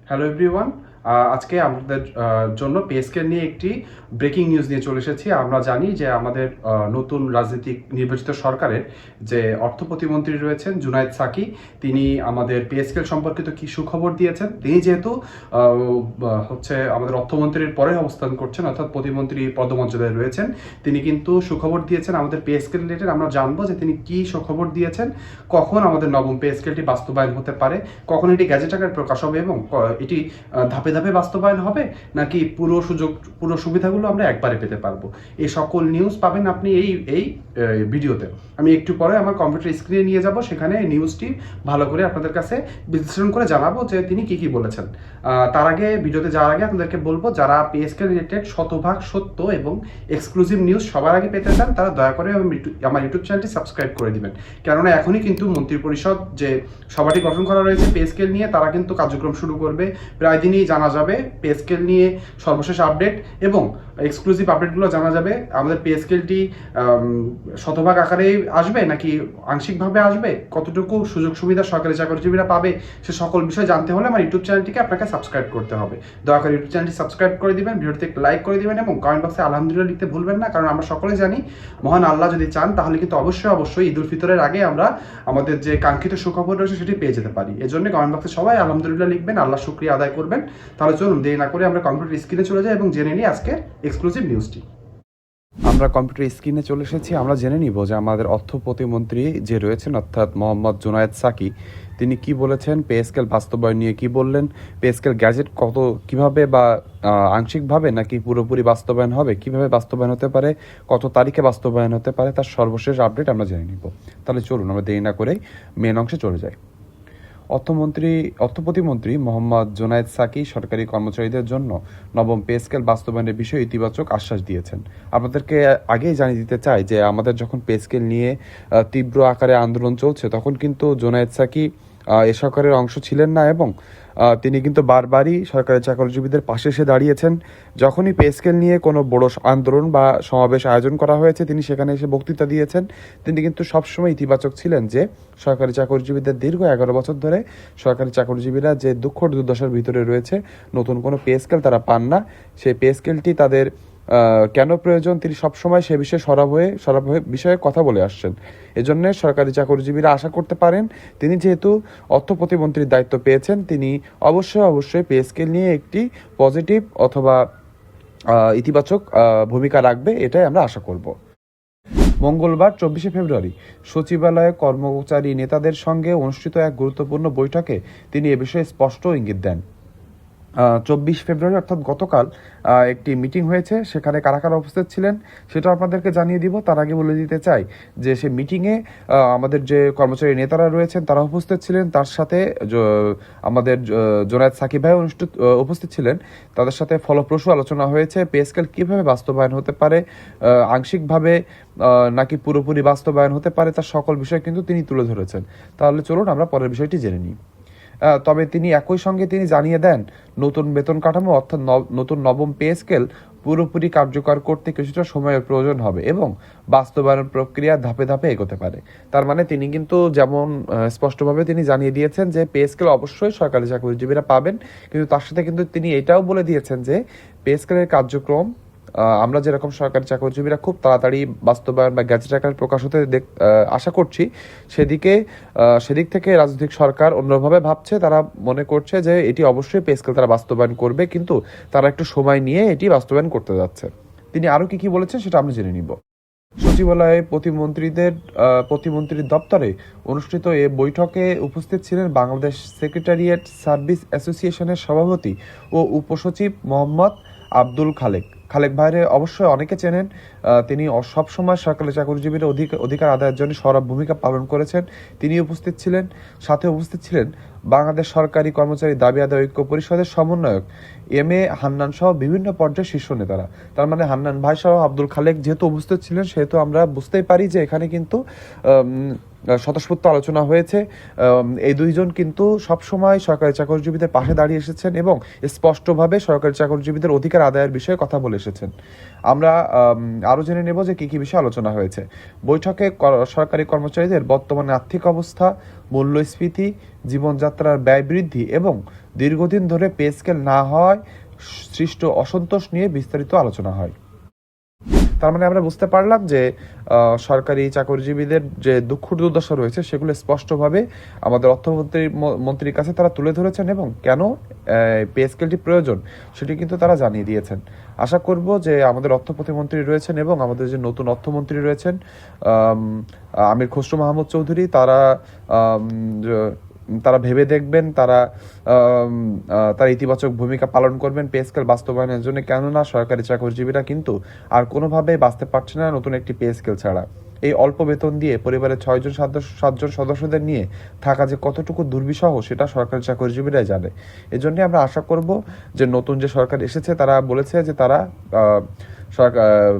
Hello everyone. আজকে আমাদের জন্য পে স্কেল নিয়ে একটি ব্রেকিং নিউজ নিয়ে চলে এসেছি। আমরা জানি যে আমাদের নতুন রাজনৈতিক নির্বাচিত সরকারের যে অর্থ প্রতিমন্ত্রী রয়েছেন জুনায়েদ সাকি, তিনি আমাদের পে স্কেল সম্পর্কিত কি সুখবর দিয়েছেন। তিনি যেহেতু হচ্ছে আমাদের অর্থমন্ত্রীর পরে অবস্থান করছেন, অর্থাৎ প্রতিমন্ত্রী পদমর্যাদায় রয়েছেন, তিনি কিন্তু সুখবর দিয়েছেন আমাদের পে স্কেল রিলেটেড। আমরা জানবো যে তিনি কি সুখবর দিয়েছেন, কখন আমাদের নবম পে স্কেলটি বাস্তবায়ন হতে পারে, কখন এটি গ্যাজেট আকারে প্রকাশ হবে এবং এটি ধাপে ধাপে বাস্তবায়ন হবে, নাকি পুরো সুবিধাগুলো আমরা একবারে পেতে পারবো। এই সকল নিউজ পাবেন আপনি এই এই ভিডিওতে। আমি একটু পরে আমার কম্পিউটার স্ক্রিনে নিয়ে যাব, সেখানে এই নিউজটি ভালো করে আপনাদের কাছে বিশ্লেষণ করে জানাবো যে তিনি কি কি বলেছেন। তার আগে ভিডিওতে যাওয়ার আগে আপনাদেরকে বলবো, যারা পিএসকে রিলেটেড শতভাগ সত্য এবং এক্সক্লুসিভ নিউজ সবার আগে পেতে চান, তারা দয়া করে আমার ইউটিউব চ্যানেলটি সাবস্ক্রাইব করে দিবেন। কেননা এখনই কিন্তু মন্ত্রিপরিষদ যে সভাটি গঠন করা রয়েছে পে স্কেল নিয়ে, তারা কিন্তু কার্যক্রম শুরু করবে। প্রায় দিনই জানা যাবে পে স্কেল নিয়ে সর্বশেষ আপডেট এবং এক্সক্লুসিভ আপডেটগুলো জানা যাবে। আমাদের পে স্কেলটি শতভাগ আকারে আসবে নাকি আংশিকভাবে আসবে, কতটুকু সুযোগ সুবিধা সরকারি চাকরিজীবীরা পাবে, সে সকল বিষয় জানতে হলে আমার ইউটিউব চ্যানেলটিকে আপনাকে সাবস্ক্রাইব করতে হবে। দয়া করে ইউটিউব চ্যানেলটি সাবস্ক্রাইব করে দিবেন, ভিডিওতে লাইক করে দিবেন এবং কমেন্ট বক্সে আলহামদুলিল্লাহ লিখতে ভুলবেন না। কারণ আমরা সকলে জানি মহান আল্লাহ যদি চান তাহলে কিন্তু অবশ্যই ঈদ উল ফিতরের আগে আমরা আমাদের যে কাঙ্ক্ষিত সুখবর রয়েছে সেটি পেয়ে যেতে পারি। এজন্য কমেন্ট বক্সে সবাই আলহামদুলিল্লাহ লিখবেন, আল্লাহ শুকরিয়া আদায় করবেন। তাহলে চলুন দেরি না করে আমরা কম্পিউটার স্ক্রিনে চলে যাই এবং জেনে নিই আজকের এক্সক্লুসিভ নিউজটি। আমরা কম্পিউটার স্ক্রিনে চলে এসেছি। আমরা জেনে নিব যে আমাদের অর্থ প্রতিমন্ত্রী যে রয়েছেন, অর্থাৎ মোহাম্মদ জুনায়েদ সাকি, তিনি কি বলেছেন, পে স্কেল বাস্তবায়ন নিয়ে কি বললেন, পে স্কেল গ্যাজেট কিভাবে বা আংশিকভাবে নাকি পুরোপুরি বাস্তবায়ন হবে, কিভাবে বাস্তবায়ন হতে পারে, কত তারিখে বাস্তবায়ন হতে পারে, তার সর্বশেষ আপডেট আমরা জেনে নিব। তাহলে চলুন আমরা দেরি না করেই মেন অংশে চলে যাই। অর্থ প্রতিমন্ত্রী মোহাম্মদ জুনায়েদ সাকি সরকারি কর্মচারীদের জন্য নবম পে স্কেল বাস্তবায়নের বিষয়ে ইতিবাচক আশ্বাস দিয়েছেন। আপনাদেরকে আগেই জানিয়ে দিতে চাই যে আমাদের যখন পে স্কেল নিয়ে তীব্র আকারে আন্দোলন চলছে, তখন কিন্তু জুনায়েদ সাকি এ সরকারের অংশ ছিলেন না এবং তিনি কিন্তু বারবারই সরকারি চাকরিজীবীদের পাশে এসে দাঁড়িয়েছেন। যখনই পে স্কেল নিয়ে কোনো বড় আন্দোলন বা সমাবেশ আয়োজন করা হয়েছে, তিনি সেখানে এসে বক্তৃতা দিয়েছেন। তিনি কিন্তু সবসময় ইতিবাচক ছিলেন যে সরকারি চাকরিজীবীদের দীর্ঘ 11 বছর ধরে সরকারি চাকরিজীবীরা যে দুঃখ দুর্দশার ভিতরে রয়েছে, নতুন কোনো পে স্কেল তারা পান না। সেই পে স্কেলটি তাদের কেন প্রয়োজন, তিনি সবসময় সে বিষয়ে সরব হয়ে বিষয়ে কথা বলে আসছেন। এজন্য সরকারি চাকরিজীবীরা আশা করতে পারেন, তিনি যেহেতু অর্থ প্রতিমন্ত্রীর দায়িত্ব পেয়েছেন, তিনি অবশ্যই পে স্কেল নিয়ে একটি পজিটিভ অথবা ইতিবাচক ভূমিকা রাখবে, এটাই আমরা আশা করব। মঙ্গলবার 24শে ফেব্রুয়ারি সচিবালয়ে কর্মচারী নেতাদের সঙ্গে অনুষ্ঠিত এক গুরুত্বপূর্ণ বৈঠকে তিনি এ বিষয়ে স্পষ্ট ইঙ্গিত দেন। 24 ফেব্রুয়ারি অর্থাৎ গতকাল একটি মিটিং হয়েছে, সেখানে কারা কারা উপস্থিত ছিলেন সেটা আপনাদেরকে জানিয়ে দিব। তার আগে বলে দিতে চাই যে সে মিটিংয়ে আমাদের যে কর্মচারী নেতারা রয়েছেন তারা উপস্থিত ছিলেন, তার সাথে আমাদের জুনায়েদ সাকি ভাই উপস্থিত ছিলেন। তাদের সাথে ফলপ্রসূ আলোচনা হয়েছে পে স্কেল কীভাবে বাস্তবায়ন হতে পারে, আংশিকভাবে নাকি পুরোপুরি বাস্তবায়ন হতে পারে, তার সকল বিষয় কিন্তু তিনি তুলে ধরেছেন। তাহলে চলুন আমরা পরের বিষয়টি জেনে নিই। তবে তিনি একই সঙ্গে তিনি জানিয়ে দেন, নতুন বেতন কাঠামো অর্থাৎ নতুন নবম পে স্কেল পুরোপুরি কার্যকর করতে কিছুটা সময়ের প্রয়োজন হবে এবং বাস্তবায়ন প্রক্রিয়া ধাপে ধাপে এগোতে পারে। তার মানে তিনি কিন্তু যেমন স্পষ্টভাবে তিনি জানিয়ে দিয়েছেন যে পে স্কেল অবশ্যই সরকারি চাকরিজীবীরা পাবেন, কিন্তু তার সাথে কিন্তু তিনি এটাও বলে দিয়েছেন যে পে স্কেলের কার্যক্রম আমরা যেরকম সরকারি চাকরিজীবীরা খুব তাড়াতাড়ি বাস্তবায়ন বা গ্যাজেট আকারে প্রকাশ হতে আশা করছি, সেদিক থেকে রাজনৈতিক সরকার অন্যভাবে ভাবছে। তারা মনে করছে যে এটি অবশ্যই পে স্কেল তারা বাস্তবায়ন করবে, কিন্তু তারা একটু সময় নিয়ে এটি বাস্তবায়ন করতে যাচ্ছে। তিনি আরও কি বলেছেন সেটা আমরা জেনে নিব। সচিবালয়ে প্রতিমন্ত্রীর দপ্তরে অনুষ্ঠিত এ বৈঠকে উপস্থিত ছিলেন বাংলাদেশ সেক্রেটারিয়েট সার্ভিস অ্যাসোসিয়েশনের সভাপতি ও উপসচিব মোহাম্মদ আব্দুল খালেক ভাইরে অবশ্যই অনেকে চেনেন। তিনি সবসময় সরকারি চাকরিজীবীর অধিকার আদায়ের জন্য সরব ভূমিকা পালন করেছেন। তিনি উপস্থিত ছিলেন। সাথে উপস্থিত ছিলেন বাংলাদেশ সরকারি কর্মচারী দাবি আদায় ঐক্য পরিষদের সমন্বয়ক এম.এ. হান্নান সহ বিভিন্ন পর্যায়ের শীর্ষ নেতারা। তার মানে হান্নান ভাই সহ আব্দুল খালেক যেহেতু উপস্থিত ছিলেন, সেহেতু আমরা বুঝতেই পারি যে এখানে কিন্তু স্বতঃস্ফূর্ত আলোচনা হয়েছে। এই দুইজন কিন্তু সবসময় সরকারি চাকরিজীবীদের পাশে দাঁড়িয়ে এসেছেন এবং স্পষ্টভাবে সরকারি চাকরিজীবীদের অধিকার আদায়ের বিষয়ে কথা বলে এসেছেন। আমরা আরও জেনে নেব যে কী কী বিষয়ে আলোচনা হয়েছে। বৈঠকে সরকারি কর্মচারীদের বর্তমানে আর্থিক অবস্থা, মূল্যস্ফীতি, জীবনযাত্রার ব্যয় বৃদ্ধি এবং দীর্ঘদিন ধরে পে স্কেল না হয় সৃষ্ট অসন্তোষ নিয়ে বিস্তারিত আলোচনা হয়। তার মানে আমরা বুঝতে পারলাম যে সরকারি চাকরিজীবীদের যে দুঃখ দুর্দশা রয়েছে সেগুলো স্পষ্টভাবে আমাদের মন্ত্রীর কাছে তারা তুলে ধরেছেন এবং কেন পে স্কেলটি প্রয়োজন সেটি কিন্তু তারা জানিয়ে দিয়েছেন। আশা করব যে আমাদের অর্থ প্রতিমন্ত্রী রয়েছেন এবং আমাদের যে নতুন অর্থমন্ত্রী রয়েছেন আমির খসরু মাহমুদ চৌধুরী, তারা ভেবে দেখবেন, তারা ইতিবাচক ভূমিকা পালন করবেন পে স্কেল বাস্তবায়নের জন্য। কেননা সরকারি চাকরিজীবীরা কিন্তু আর কোনোভাবেই বাঁচতে পারছে না নতুন একটি পে স্কেল ছাড়া। এই অল্প বেতন দিয়ে পরিবারের 6-7জন সদস্যদের নিয়ে থাকা যে কতটুকু দুর্বিষহ সেটা সরকারি চাকরিজীবীরাই জানে। এজন্য আমরা আশা করব যে নতুন যে সরকার এসেছে তারা বলেছে যে তারা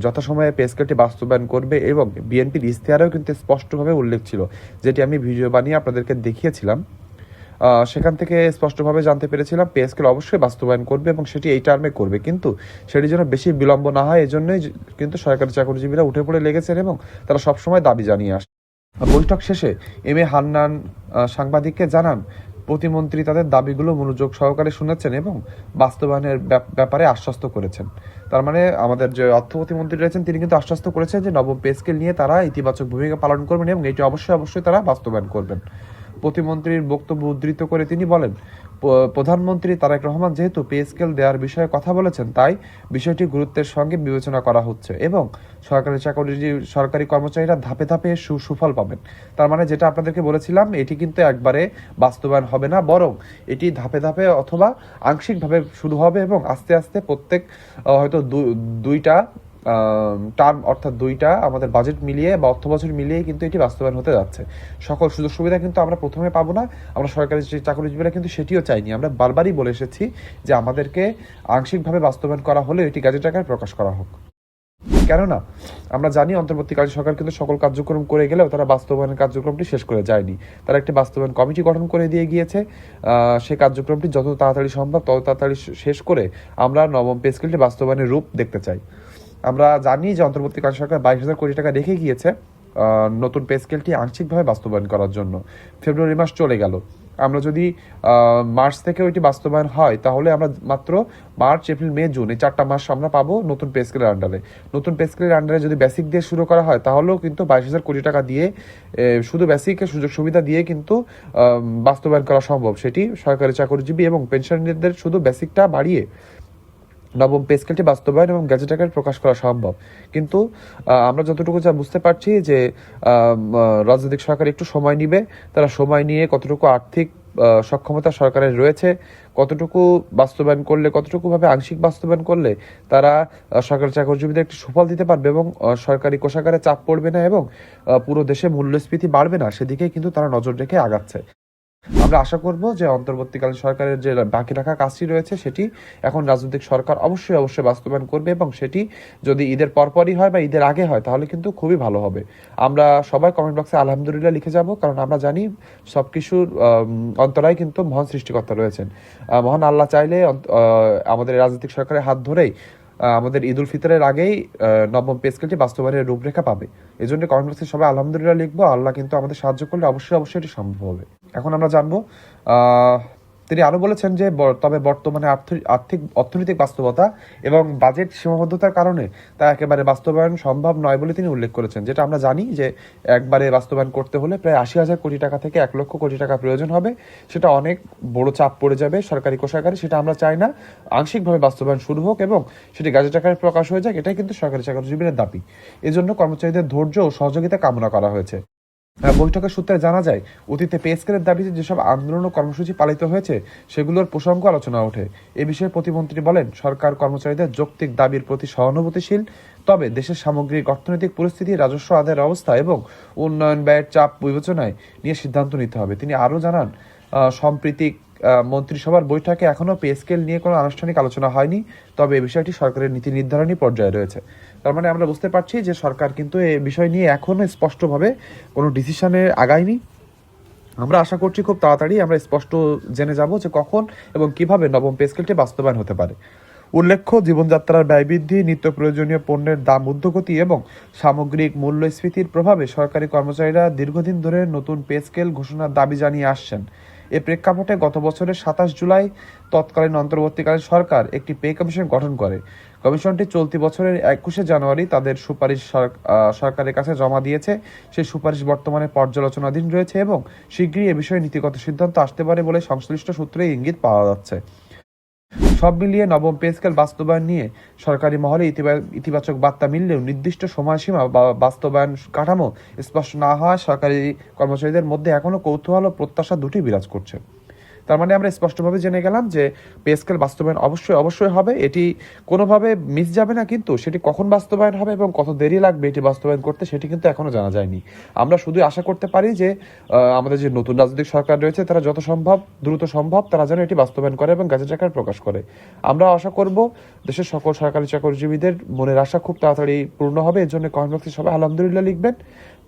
যথাসময়ে পে স্কেলটি বাস্তবায়ন করবে এবং বিএনপির ইশতেহারেও কিন্তু স্পষ্টভাবে উল্লেখ ছিল, যেটি আমি ভিডিও বানিয়ে আপনাদেরকে দেখিয়েছিলাম। সেখান থেকে স্পষ্টভাবে জানতে পেরেছিলাম পে স্কেল অবশ্যই বাস্তবায়ন করবে এবং সেটি এই টার্মে করবে, কিন্তু সেটির জন্য বেশি বিলম্ব না হয় এজন্যই কিন্তু সরকারি চাকরিজীবীরা উঠে পড়ে লেগেছেন এবং তারা সবসময় দাবি জানিয়ে আসে। বৈঠক শেষে এম এ হান্নান সাংবাদিককে জানান প্রতিমন্ত্রী তাদের দাবিগুলো মনোযোগ সহকারে শুনেছেন এবং বাস্তবায়নের ব্যাপারে আশ্বস্ত করেছেন। তার মানে আমাদের যে অর্থ প্রতিমন্ত্রী রয়েছেন তিনি কিন্তু আশ্বস্ত করেছেন যে নবম পে স্কেল নিয়ে তারা ইতিবাচক ভূমিকা পালন করবেন এবং এটি অবশ্যই তারা বাস্তবায়ন করবেন। প্রতিমন্ত্রীর বক্তব্য উদ্ধৃত করে তিনি বলেন, প্রধানমন্ত্রী তারেক রহমান যেহেতু পে স্কেল দেওয়ার বিষয়ে কথা বলেছেন তাই বিষয়টি গুরুত্বের সঙ্গে বিবেচনা করা হচ্ছে এবং সরকারি কর্মচারীরা ধাপে ধাপে সুফল পাবেন। তার মানে যেটা আপনাদেরকে বলেছিলাম এটি কিন্তু একবারে বাস্তবায়ন হবে না, বরং এটি ধাপে ধাপে অথবা আংশিকভাবে শুরু হবে এবং আস্তে আস্তে প্রত্যেক হয়তো দুইটা টার্ম অর্থাৎ দুইটা আমাদের বাজেট মিলিয়ে বা অর্থ বছর মিলিয়ে কিন্তু এটি বাস্তবায়ন হতে যাচ্ছে। সকল সুযোগ সুবিধা কিন্তু আমরা প্রথমে পাবো না, আমরা সরকারি চাকরিজীবীরা কিন্তু সেটিও চাইনি। আমরা বারবারই বলে এসেছি যে আমাদেরকে আংশিকভাবে বাস্তবায়ন করা হলে এটি গ্যাজেট আকারে প্রকাশ করা হোক। কেননা আমরা জানি অন্তর্বর্তীকালীন সরকার কিন্তু সকল কার্যক্রম করে গেলেও তারা বাস্তবায়নের কার্যক্রমটি শেষ করে যায়নি। তারা একটি বাস্তবায়ন কমিটি গঠন করে দিয়ে গিয়েছে। সেই কার্যক্রমটি যত তাড়াতাড়ি সম্ভব তত তাড়াতাড়ি শেষ করে আমরা নবম পে স্কেলটি বাস্তবায়নের রূপ দেখতে চাই। আমরা জানি যে অন্তর্বর্তীকালীন সরকার 22,000 কোটি টাকা রেখে গিয়েছে নতুন পে স্কেলটি আংশিকভাবে বাস্তবায়ন করার জন্য। ফেব্রুয়ারি মাস চলে গেল, আমরা যদি মার্চ থেকে ওইটি বাস্তবায়ন হয় তাহলে আমরা মাত্র মার্চ, এপ্রিল, মে, জুন এই 4টা মাস আমরা পাবো নতুন পে স্কেলের আন্ডারে। নতুন পে স্কেলের আন্ডারে যদি বেসিক দিয়ে শুরু করা হয় তাহলেও কিন্তু 22,000 কোটি টাকা দিয়ে শুধু বেসিকের সুযোগ সুবিধা দিয়ে কিন্তু বাস্তবায়ন করা সম্ভব। সেটি সরকারি চাকরিজীবী এবং পেনশনারদের শুধু বেসিকটা বাড়িয়ে নবম পে স্কেলটি বাস্তবায়ন এবং গ্যাজেট আকারে প্রকাশ করা সম্ভব। কিন্তু আমরা যতটুকু যা বুঝতে পারছি যে রাজনৈতিক সরকার একটু সময় নিবে, তারা সময় নিয়ে কতটুকু আর্থিক সক্ষমতা সরকারের রয়েছে, কতটুকু বাস্তবায়ন করলে, কতটুকু ভাবে আংশিক বাস্তবায়ন করলে তারা সরকারি চাকরিজীবীদের একটি সুফল দিতে পারবে এবং সরকারি কোষাগারে চাপ পড়বে না এবং পুরো দেশে মূল্যস্ফীতি বাড়বে না, সেদিকে কিন্তু তারা নজর রেখে আগাচ্ছে। আমরা আশা করব যে অন্তর্বর্তীকালীন সরকারের যে বাকি রাখা কাজটি রয়েছে সেটি এখন রাজনৈতিক সরকার অবশ্যই বাস্তবায়ন করবে এবং সেটি যদি ঈদের পরপরই হয় বা ঈদের আগে হয় তাহলে কিন্তু খুবই ভালো হবে। আমরা সবাই কমেন্ট বক্সে আলহামদুলিল্লাহ লিখে যাব, কারণ আমরা জানি সব কিছুর অন্তরায় কিন্তু মহান সৃষ্টিকর্তা রয়েছেন। মহান আল্লাহ চাইলে আমাদের রাজনৈতিক সরকারের হাত ধরেই আমাদের ঈদ উল ফিতরের আগেই নবম পে স্কেলটি বাস্তবায়নের রূপরেখা পাবে। এই জন্য কমেন্ট বক্সে সবাই আলহামদুলিল্লাহ লিখবো। আল্লাহ কিন্তু আমাদের সাহায্য করলে অবশ্যই এটি সম্ভব হবে। এখন আমরা জানবো তিনি আরো বলেছেন যে তবে বর্তমানে অর্থনৈতিক বাস্তবতা এবং বাজেট সীমাবদ্ধতার কারণে তা একেবারে বাস্তবায়ন সম্ভব নয় বলে তিনি উল্লেখ করেছেন। যেটা আমরা জানি যে একবারে বাস্তবায়ন করতে হলে প্রায় 80,000 কোটি টাকা থেকে 1 লক্ষ কোটি টাকা প্রয়োজন হবে। সেটা অনেক বড় চাপ পড়ে যাবে সরকারি কোষাগারে। সেটা আমরা চাই না। আংশিকভাবে বাস্তবায়ন শুরু হোক এবং সেটি গ্যাজেট আকারে প্রকাশ হয়ে যাক, এটাই কিন্তু সরকারি চাকরিজীবীদের দাবি। এজন্য কর্মচারীদের ধৈর্য ও সহযোগিতা কামনা করা হয়েছে। বৈঠকের সূত্রে জানা যায় অতীতে পে স্কেলের দাবিতে যেসব আন্দোলন ও কর্মসূচি পালিত হয়েছে সেগুলোর প্রসঙ্গ আলোচনা ওঠে। এ বিষয়ে প্রতিমন্ত্রী বলেন, সরকার কর্মচারীদের যৌক্তিক দাবির প্রতি সহানুভূতিশীল, তবে দেশের সামগ্রিক অর্থনৈতিক পরিস্থিতি, রাজস্ব আদায়ের অবস্থা এবং উন্নয়ন ব্যয়ের চাপ বিবেচনায় নিয়ে সিদ্ধান্ত নিতে হবে। তিনি আরও জানান, সাম্প্রতিক মন্ত্রিসভার বৈঠকে এখনও পে স্কেল নিয়ে কোনো আনুষ্ঠানিক আলোচনা হয়নি, তবে এই বিষয়টি সরকারের নীতি নির্ধারণী পর্যায়ে রয়েছে। তার মানে আমরা বুঝতে পারছি যে সরকার কিন্তু এই বিষয় নিয়ে এখনো স্পষ্টভাবে কোনো ডিসিশনে আগায়নি। আমরা আশা করছি খুব তাড়াতাড়ি আমরা স্পষ্ট জেনে যাব যে কখন এবং কিভাবে নবম পে স্কেলটি বাস্তবায়ন হতে পারে। উল্লেখ্য, জীবনযাত্রার ব্যয় বৃদ্ধি, নিত্য প্রয়োজনীয় পণ্যের দাম ঊর্ধ্বগতি এবং সামগ্রিক মূল্যস্ফীতির প্রভাবে সরকারি কর্মচারীরা দীর্ঘদিন ধরে নতুন পে স্কেল ঘোষণার দাবি জানিয়ে আসছেন। এই প্রেক্ষাপটে গত বছরের 27 জুলাই তৎকালীন অন্তর্বর্তীকালীন সরকার একটি পে কমিশন গঠন করে। কমিশনটি চলতি বছরের 21 জানুয়ারি তাদের সুপারিশ সরকারের কাছে জমা দিয়েছে। সেই সুপারিশ বর্তমানে পর্যালোচনাধীন রয়েছে এবং শীঘ্রই এ বিষয়ে নীতিগত সিদ্ধান্ত আসতে পারে বলে সংশ্লিষ্ট সূত্রে ইঙ্গিত পাওয়া যাচ্ছে। সব মিলিয়ে নবম পে স্কেল বাস্তবায়ন নিয়ে সরকারি মহলে ইতিবাচক বার্তা মিললেও নির্দিষ্ট সময়সীমা বা বাস্তবায়ন কাঠামো স্পষ্ট না হওয়ায় সরকারি কর্মচারীদের মধ্যে এখনো কৌতূহল ও প্রত্যাশা দুটি বিরাজ করছে। তার মানে আমরা স্পষ্টভাবে জেনে গেলাম যে পে স্কেল বাস্তবায়ন অবশ্যই হবে, এটি কোনোভাবে মিস যাবে না, কিন্তু সেটি কখন বাস্তবায়ন হবে এবং কত দেরি লাগবে এটি বাস্তবায়ন করতে সেটি কিন্তু এখনো জানা যায়নি। আমরা শুধু আশা করতে পারি যে আমাদের যে নতুন রাজনৈতিক সরকার রয়েছে তারা যত সম্ভব দ্রুত সম্ভব তারা যেন এটি বাস্তবায়ন করে এবং গেজেট আকারে প্রকাশ করে। আমরা আশা করব দেশের সকল সরকারি চাকরিজীবীদের মনের আশা খুব তাড়াতাড়ি পূর্ণ হবে। এর জন্য কমেন্ট বক্সে সবাই আলহামদুলিল্লাহ লিখবেন।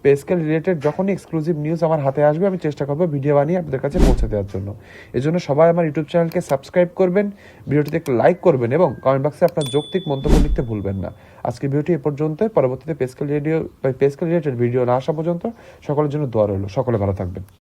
পে স্কেল রিলেটেড যখনই এক্সক্লুসিভ নিউজ আমার হাতে আসবে আমি চেষ্টা করবো ভিডিও বানিয়ে আপনাদের কাছে পৌঁছে দেওয়ার জন্য। এজন্য সবাই আমার ইউটিউব চ্যানেলকে সাবস্ক্রাইব করবেন, ভিডিওটিতে একটু লাইক করবেন এবং কমেন্ট বক্সে আপনার যৌক্তিক মন্তব্য লিখতে ভুলবেন না। আজকের ভিডিওটি এ পর্যন্ত। পরবর্তীতে পে স্কেল রিলেটেড ভিডিও না আসা পর্যন্ত সকলের জন্য দোয়া রইল। সকলে ভালো থাকবেন।